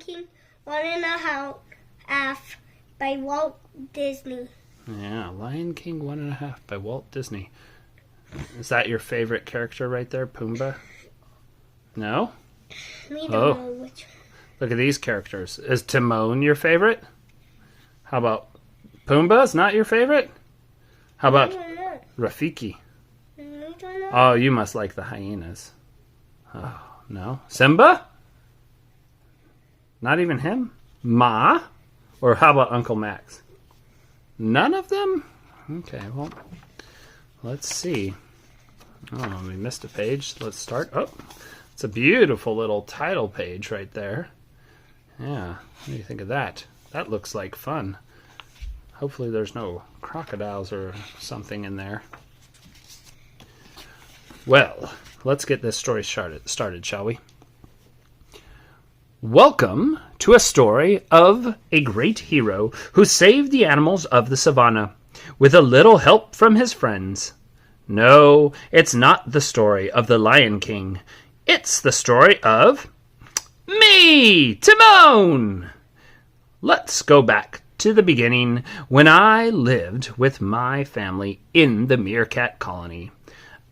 King 1.5 by Walt Disney. Yeah, Lion King 1.5 by Walt Disney. Is that your favorite character right there, Pumbaa? No? We don't know which one. Look at these characters. Is Timon your favorite? How about Pumbaa's not your favorite? How about Rafiki? Oh, you must like the hyenas. Oh, no. Simba? Not even him? Ma? Or how about Uncle Max? None of them? Okay, well, let's see. Oh, we missed a page. Let's start. Oh, it's a beautiful little title page right there. Yeah, what do you think of that? That looks like fun. Hopefully there's no crocodiles or something in there. Well, let's get this story started, shall we? Welcome to a story of a great hero who saved the animals of the savannah with a little help from his friends. No, it's not the story of the Lion King. It's the story of me, Timon! Let's go back to the beginning when I lived with my family in the meerkat colony.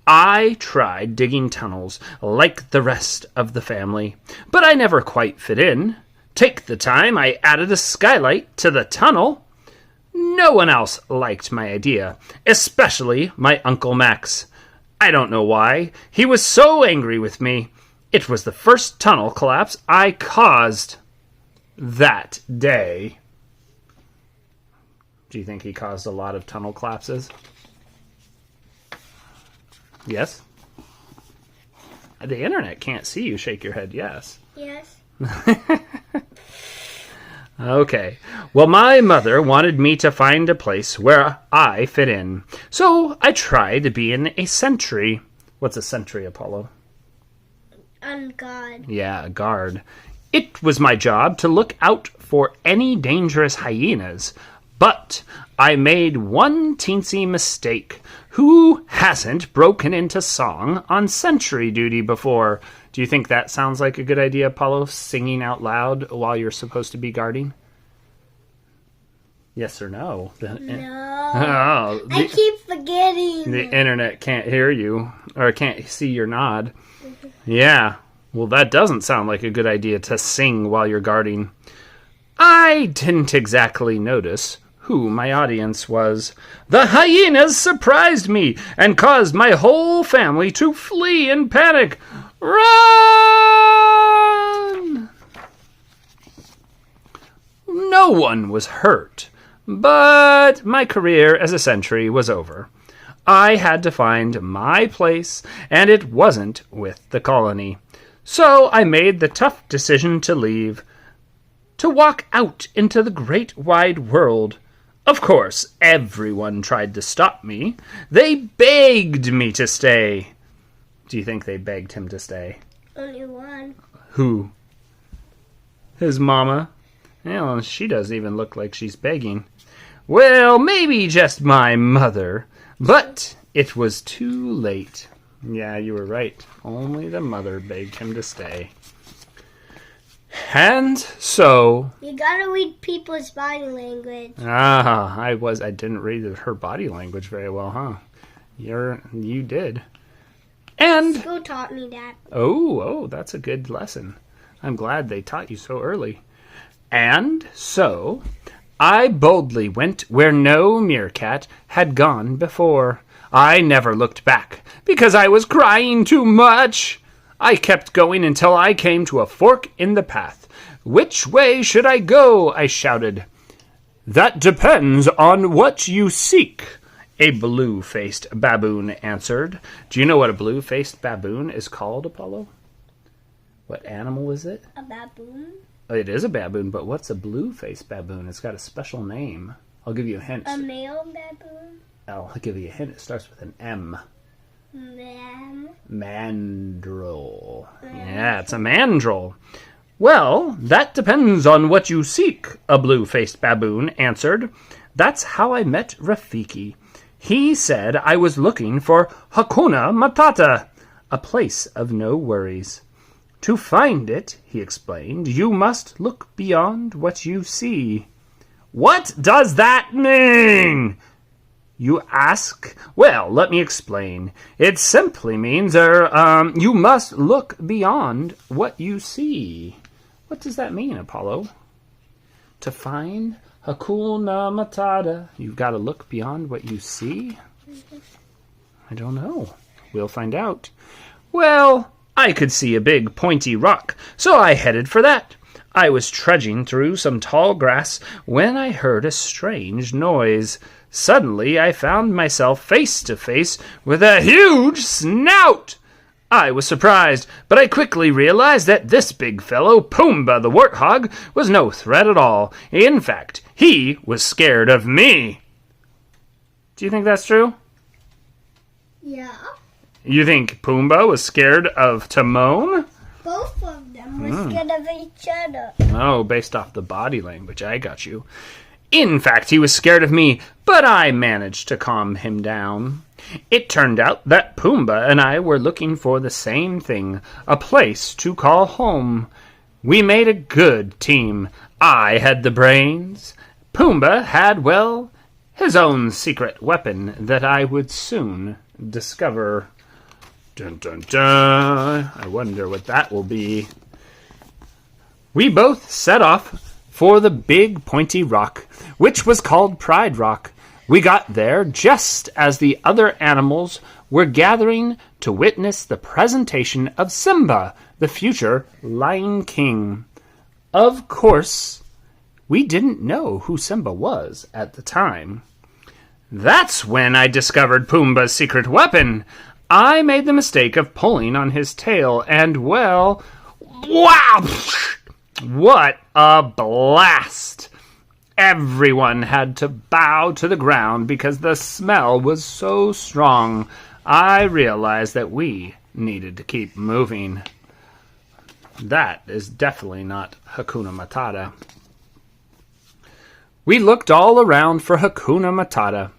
I tried digging tunnels like the rest of the family, but I never quite fit in. Take the time, I added a skylight to the tunnel. No one else liked my idea, especially my Uncle Max. I don't know why. He was so angry with me. It was the first tunnel collapse I caused that day. Do you think he caused a lot of tunnel collapses? Yes? The internet can't see you shake your head yes. Yes. Okay. Well, my mother wanted me to find a place where I fit in. So I tried being a sentry. What's a sentry, Apollo? On guard. Yeah, a guard. It was my job to look out for any dangerous hyenas. But I made one teensy mistake. Who hasn't broken into song on sentry duty before? Do you think that sounds like a good idea, Apollo, singing out loud while you're supposed to be guarding? Yes or no? No. I keep forgetting. The internet can't hear you, or can't see your nod. Yeah, well, that doesn't sound like a good idea to sing while you're guarding. I didn't exactly notice who my audience was. The hyenas surprised me and caused my whole family to flee in panic. Run! No one was hurt, but my career as a sentry was over. I had to find my place, and it wasn't with the colony. So I made the tough decision to leave, to walk out into the great wide world. Of course, everyone tried to stop me. They begged me to stay. Do you think they begged him to stay? Only one. Who? His mama? Well, she doesn't even look like she's begging. Well, maybe just my mother. But it was too late. Yeah, you were right. Only the mother begged him to stay. And so... You gotta read people's body language. I didn't read her body language very well, huh? You did. And... School taught me that. Oh, that's a good lesson. I'm glad they taught you so early. And so, I boldly went where no meerkat had gone before. I never looked back, because I was crying too much. I kept going until I came to a fork in the path. Which way should I go? I shouted. That depends on what you seek, a blue-faced baboon answered. Do you know what a blue-faced baboon is called, Apollo? What animal is it? A baboon? It is a baboon, but what's a blue-faced baboon? It's got a special name. I'll give you a hint. A male baboon? I'll give you a hint. It starts with an M. Mandrill. Yeah, it's a mandrill. Well, that depends on what you seek, a blue-faced baboon answered. That's how I met Rafiki. He said I was looking for Hakuna Matata, a place of no worries. To find it, he explained, you must look beyond what you see. What does that mean? You ask? Well, let me explain. It simply means, you must look beyond what you see. What does that mean, Apollo? To find Hakuna Matata, you've got to look beyond what you see? I don't know. We'll find out. Well, I could see a big pointy rock, so I headed for that. I was trudging through some tall grass when I heard a strange noise. Suddenly, I found myself face to face with a huge snout. I was surprised, but I quickly realized that this big fellow, Pumbaa the warthog, was no threat at all. In fact, he was scared of me. Do you think that's true? Yeah. You think Pumbaa was scared of Timon? Both of them were scared of each other. Oh, based off the body language, I got you. In fact, he was scared of me, but I managed to calm him down. It turned out that Pumbaa and I were looking for the same thing, a place to call home. We made a good team. I had the brains. Pumbaa had, well, his own secret weapon that I would soon discover. Dun, dun, dun. I wonder what that will be. We both set off for the big pointy rock, which was called Pride Rock. We got there just as the other animals were gathering to witness the presentation of Simba, the future Lion King. Of course, we didn't know who Simba was at the time. That's when I discovered Pumbaa's secret weapon. I made the mistake of pulling on his tail, and, well, wow! What a blast! Everyone had to bow to the ground because the smell was so strong. I realized that we needed to keep moving. That is definitely not Hakuna Matata. We looked all around for Hakuna Matata.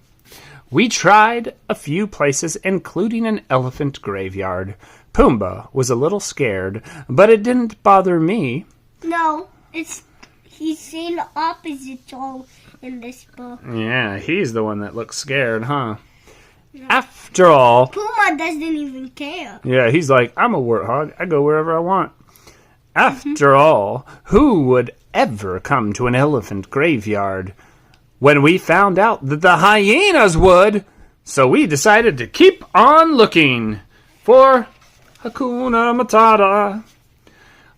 We tried a few places, including an elephant graveyard. Pumbaa was a little scared, but it didn't bother me. No, he's saying the opposite all in this book. Yeah, he's the one that looks scared, huh? No. After all, Pumbaa doesn't even care. Yeah, he's like, I'm a warthog. I go wherever I want. After all, who would ever come to an elephant graveyard? When we found out that the hyenas would, so we decided to keep on looking for Hakuna Matata.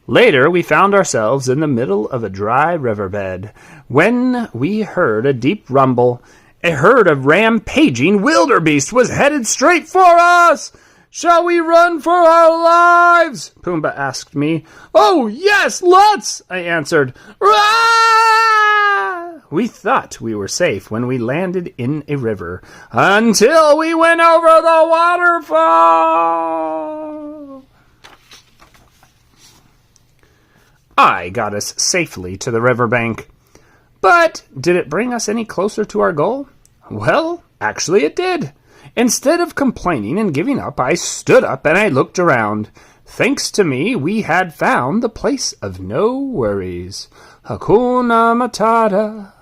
Later, we found ourselves in the middle of a dry riverbed when we heard a deep rumble. A herd of rampaging wildebeest was headed straight for us. Shall we run for our lives? Pumbaa asked me. Oh, yes, let's, I answered. Rah! We thought we were safe when we landed in a river until we went over the waterfall. I got us safely to the riverbank. But did it bring us any closer to our goal? Well, actually it did. Instead of complaining and giving up, I stood up and I looked around. Thanks to me, we had found the place of no worries. Hakuna Matata.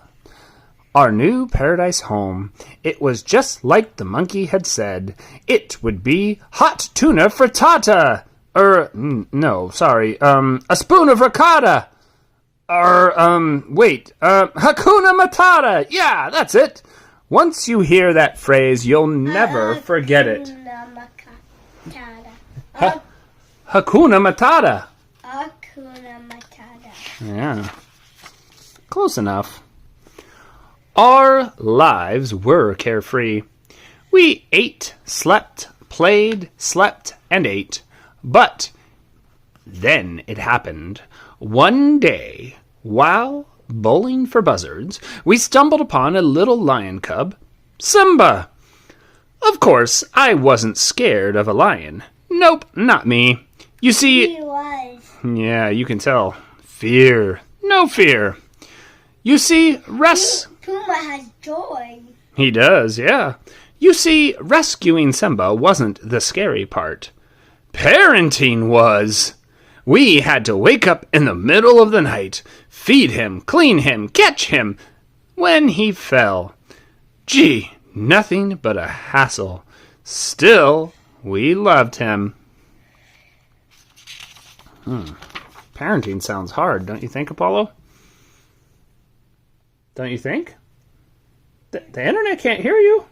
Our new paradise home. It was just like the monkey had said. It would be hot tuna frittata. A spoon of ricotta. Hakuna Matata. Yeah, that's it. Once you hear that phrase, you'll never forget it. Hakuna Matata. Hakuna Matata. Yeah. Close enough. Our lives were carefree. We ate, slept, played, slept, and ate. But then it happened. One day, while bowling for buzzards, we stumbled upon a little lion cub, Simba. Of course, I wasn't scared of a lion. Nope, not me. You see... He was. Yeah, you can tell. Fear. No fear. You see, Pumbaa has joy. He does, yeah. You see, rescuing Simba wasn't the scary part. Parenting was. We had to wake up in the middle of the night, feed him, clean him, catch him when he fell. Gee, nothing but a hassle. Still, we loved him. Parenting sounds hard, don't you think, Apollo? Don't you think? The internet can't hear you.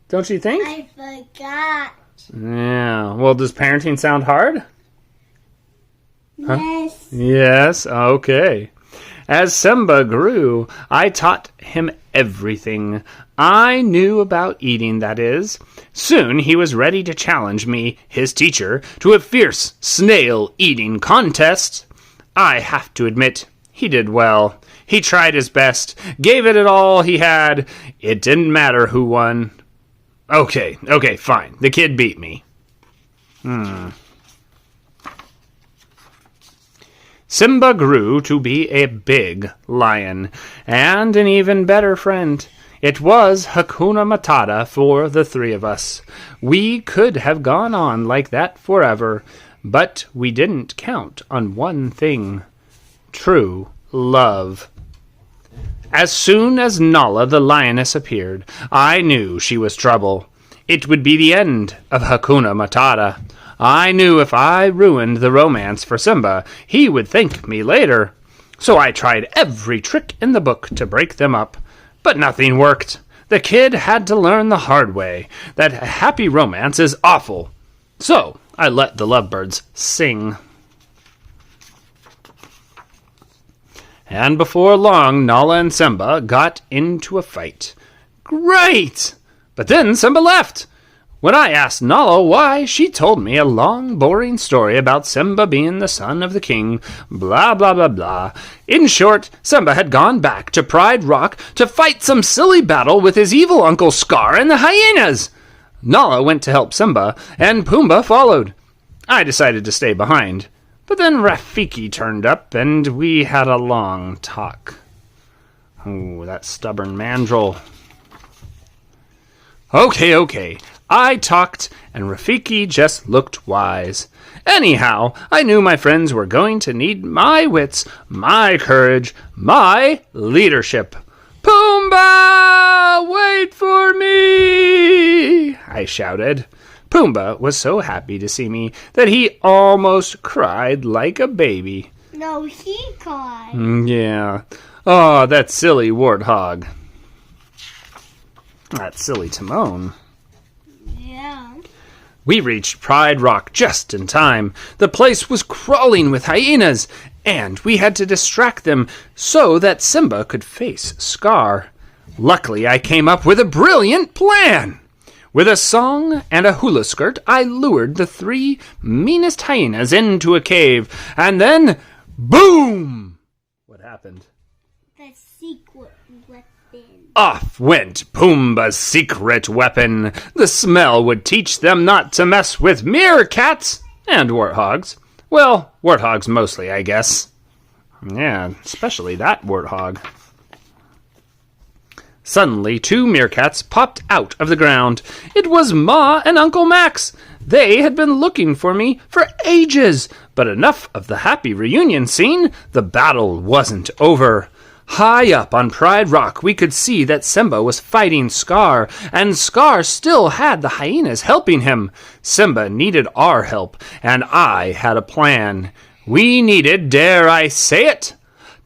Don't you think? I forgot. Yeah. Well, does parenting sound hard? Huh? Yes. Yes, okay. As Simba grew, I taught him everything I knew about eating, that is. Soon he was ready to challenge me, his teacher, to a fierce snail-eating contest. I have to admit, he did well. He tried his best, gave it all he had. It didn't matter who won. Okay, fine. The kid beat me. Simba grew to be a big lion, and an even better friend. It was Hakuna Matata for the three of us. We could have gone on like that forever, but we didn't count on one thing: true love. As soon as Nala the lioness appeared, I knew she was trouble. It would be the end of Hakuna Matata. I knew if I ruined the romance for Simba, he would thank me later. So I tried every trick in the book to break them up, but nothing worked. The kid had to learn the hard way that a happy romance is awful. So I let the lovebirds sing. And before long, Nala and Simba got into a fight. Great! But then Simba left. When I asked Nala why, she told me a long, boring story about Simba being the son of the king, blah, blah, blah, blah. In short, Simba had gone back to Pride Rock to fight some silly battle with his evil Uncle Scar and the hyenas. Nala went to help Simba, and Pumbaa followed. I decided to stay behind. But then Rafiki turned up, and we had a long talk. Oh, that stubborn mandrill. Okay. I talked, and Rafiki just looked wise. Anyhow, I knew my friends were going to need my wits, my courage, my leadership. Pumbaa, wait for me! I shouted. Pumbaa was so happy to see me that he almost cried like a baby. No, he cried. Yeah. Oh, that silly warthog. That silly Timon. Yeah. We reached Pride Rock just in time. The place was crawling with hyenas, and we had to distract them so that Simba could face Scar. Luckily, I came up with a brilliant plan. With a song and a hula skirt, I lured the three meanest hyenas into a cave, and then, boom! What happened? The secret weapon. Off went Pumbaa's secret weapon. The smell would teach them not to mess with meerkats and warthogs. Well, warthogs mostly, I guess. Yeah, especially that warthog. Suddenly, two meerkats popped out of the ground. It was Ma and Uncle Max. They had been looking for me for ages. But enough of the happy reunion scene. The battle wasn't over. High up on Pride Rock, we could see that Simba was fighting Scar, and Scar still had the hyenas helping him. Simba needed our help, and I had a plan. We needed, dare I say it,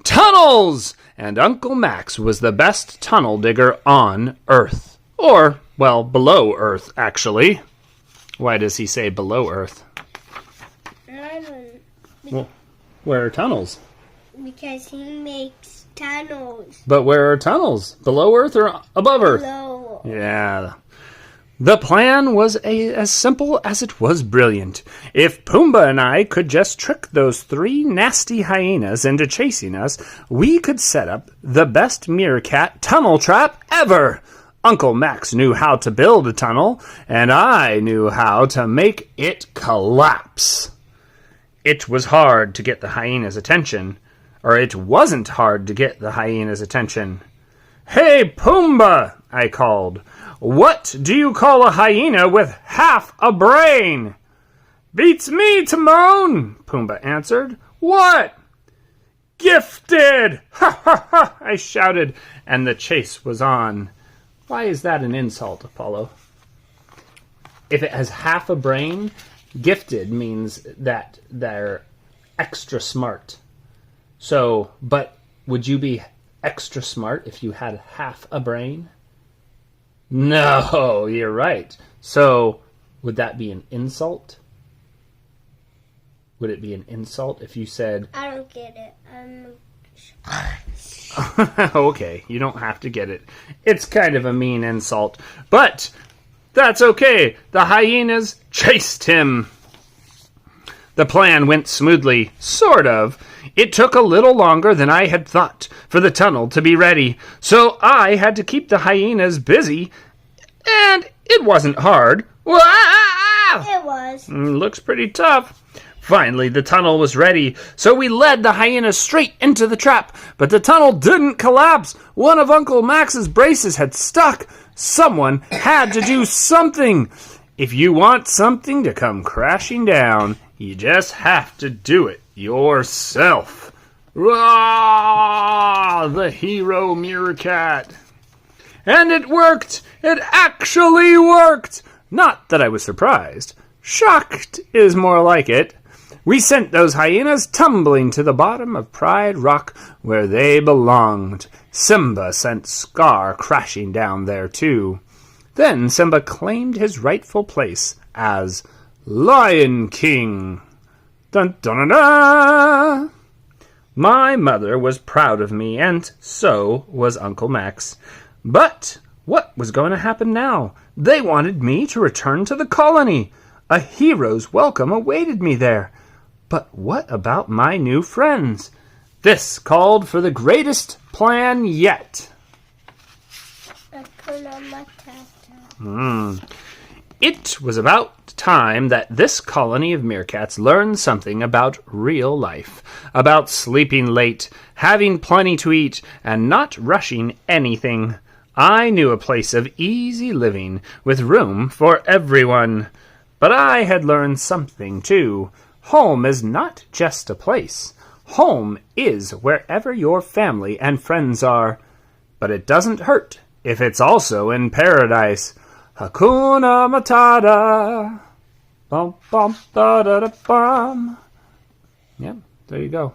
tunnels! And Uncle Max was the best tunnel digger on Earth. Or, well, below Earth, actually. Why does he say below Earth? I don't. Well, where are tunnels? Because he makes tunnels. But where are tunnels? Below Earth or above Earth? Below. Yeah. The plan was as simple as it was brilliant. If Pumbaa and I could just trick those three nasty hyenas into chasing us, we could set up the best meerkat tunnel trap ever. Uncle Max knew how to build a tunnel, and I knew how to make it collapse. It was hard to get the hyenas' attention. Or it wasn't hard to get the hyenas' attention. "Hey, Pumbaa," I called. "What do you call a hyena with half a brain?" Beats me, Timon, Pumbaa answered. What? Gifted! Ha ha ha! I shouted, and the chase was on. Why is that an insult, Apollo? If it has half a brain, gifted means that they're extra smart. So, but would you be extra smart if you had half a brain? No, you're right. So, would that be an insult? Would it be an insult if you said... I don't get it. Okay, you don't have to get it. It's kind of a mean insult. But that's okay. The hyenas chased him. The plan went smoothly, sort of. It took a little longer than I had thought for the tunnel to be ready, so I had to keep the hyenas busy, and it wasn't hard. It was. Looks pretty tough. Finally, the tunnel was ready, so we led the hyenas straight into the trap, but the tunnel didn't collapse. One of Uncle Max's braces had stuck. Someone had to do something. If you want something to come crashing down, you just have to do it yourself. Rah! The hero meerkat. And it worked! It actually worked! Not that I was surprised. Shocked is more like it. We sent those hyenas tumbling to the bottom of Pride Rock where they belonged. Simba sent Scar crashing down there too. Then Simba claimed his rightful place as Lion King. Dun dun dun dun! My mother was proud of me, and so was Uncle Max. But what was going to happen now? They wanted me to return to the colony. A hero's welcome awaited me there. But what about my new friends? This called for the greatest plan yet. Hakuna Matata. It was about time that this colony of meerkats learned something about real life, about sleeping late, having plenty to eat, and not rushing anything. I knew a place of easy living, with room for everyone. But I had learned something, too. Home is not just a place. Home is wherever your family and friends are. But it doesn't hurt if it's also in paradise. Hakuna Matata. Bum, bum, da, da, da, bum. Yeah, there you go.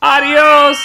Adios!